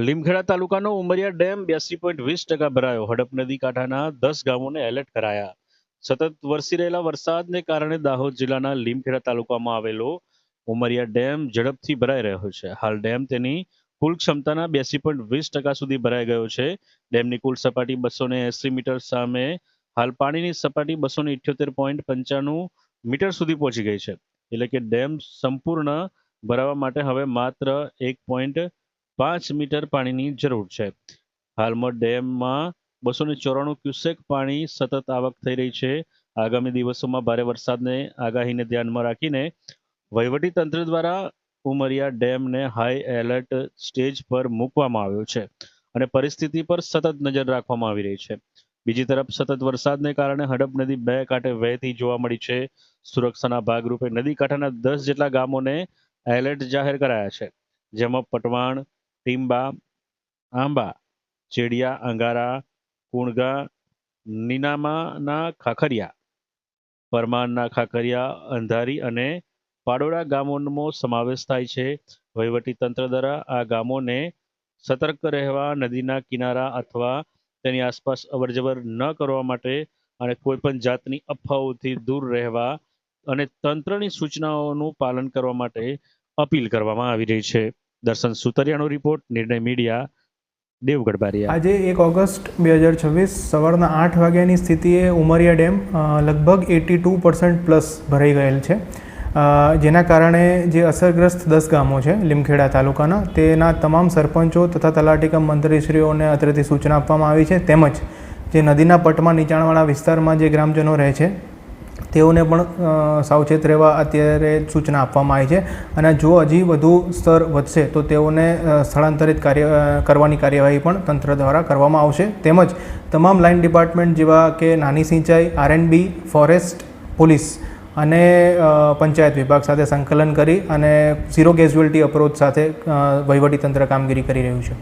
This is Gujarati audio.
લીમખેડા તાલુકાનો ઉમરિયા ડેમ 82.20% ભરાયો. હડપ નદી કાંઠાના 10 ગામોને એલર્ટ કરાયા. સતત વરસી રહેલા વરસાદને કારણે દાહોદ જિલ્લાના લીમખેડા તાલુકામાં આવેલો ઉમરિયા ડેમ ઝડપથી ભરાઈ રહ્યો છે. હાલ ડેમ તેની કુલ ક્ષમતાના 82.20% સુધી ભરાઈ ગયો છે. ડેમની કુલ સપાટી 280 મીટર સામે હાલ પાણીની સપાટી 278.95 મીટર સુધી પહોંચી ગઈ છે. એટલે કે ડેમ સંપૂર્ણ ભરાવા માટે હવે માત્ર 1.5 મીટર પાણીની જરૂર છે. હાલમાં ડેમમાં 294 ક્યુસેક પાણી સતત આવક થઈ રહી છે. આગામી દિવસોમાં ભારે વરસાદને આગાહીને ધ્યાનમાં રાખીને વહીવટી તંત્ર દ્વારા ઉમરિયા ડેમને હાઈ એલર્ટ સ્ટેજ પર મૂકવામાં આવ્યો છે અને પરિસ્થિતિ પર સતત નજર રાખવામાં આવી રહી છે. બીજી તરફ સતત વરસાદને કારણે હડપ નદી બે કાંઠે વહેતી જોવા મળી છે. સુરક્ષાના ભાગરૂપે નદી કાંઠાના 10 જેટલા ગામોને એલર્ટ જાહેર કરાયા છે, જેમાં પટવાણ, ટીંબા, આંબા, ચેડિયા, અંગારા, કુણગા, નીનામાના ખાખરિયા, પરમારના ખાખરિયા, અંધારી અને પાડોડા ગામોનો સમાવેશ થાય છે. વહીવટી તંત્ર દ્વારા આ ગામોને સતર્ક રહેવા, નદીના કિનારા અથવા તેની આસપાસ અવરજવર ન કરવા માટે અને કોઈ પણ જાતની અફવાઓથી દૂર રહેવા અને તંત્રની સૂચનાઓનું પાલન કરવા માટે અપીલ કરવામાં આવી રહી છે. દર્શન સુતરિયાનો રિપોર્ટ, નિર્ણય મીડિયા, દેવગઢ બારિયા. આજે 1 ઓગસ્ટ 2026 સવારના 8 વાગ્યાની સ્થિતિએ ઉમરિયા ડેમ લગભગ 82% પ્લસ ભરાઈ ગયેલ છે, જેના કારણે જે અસરગ્રસ્ત 10 ગામો છે લીમખેડા તાલુકાના, તેના તમામ સરપંચો તથા તલાટીકમ મંત્રીશ્રીઓને અત્રેથી સૂચના આપવામાં આવી છે. તેમજ જે નદીના પટમાં નીચાણવાળા વિસ્તારમાં જે ગ્રામજનો રહે છે તેઓને પણ સાવચેત રહેવા અત્યારે સૂચના આપવામાં આવી છે. અને જો હજી વધુ સ્તર વધશે તો તેઓને સ્થળાંતરિત કરવાની કાર્યવાહી પણ તંત્ર દ્વારા કરવામાં આવશે. તેમજ તમામ લાઇન ડિપાર્ટમેન્ટ જેવા કે નાની સિંચાઈ, R&B, ફોરેસ્ટ, પોલીસ અને પંચાયત વિભાગ સાથે સંકલન કરી અને ઝીરો કેઝ્યુઅલ્ટી અપ્રોચ સાથે વહીવટીતંત્ર કામગીરી કરી રહ્યું છે.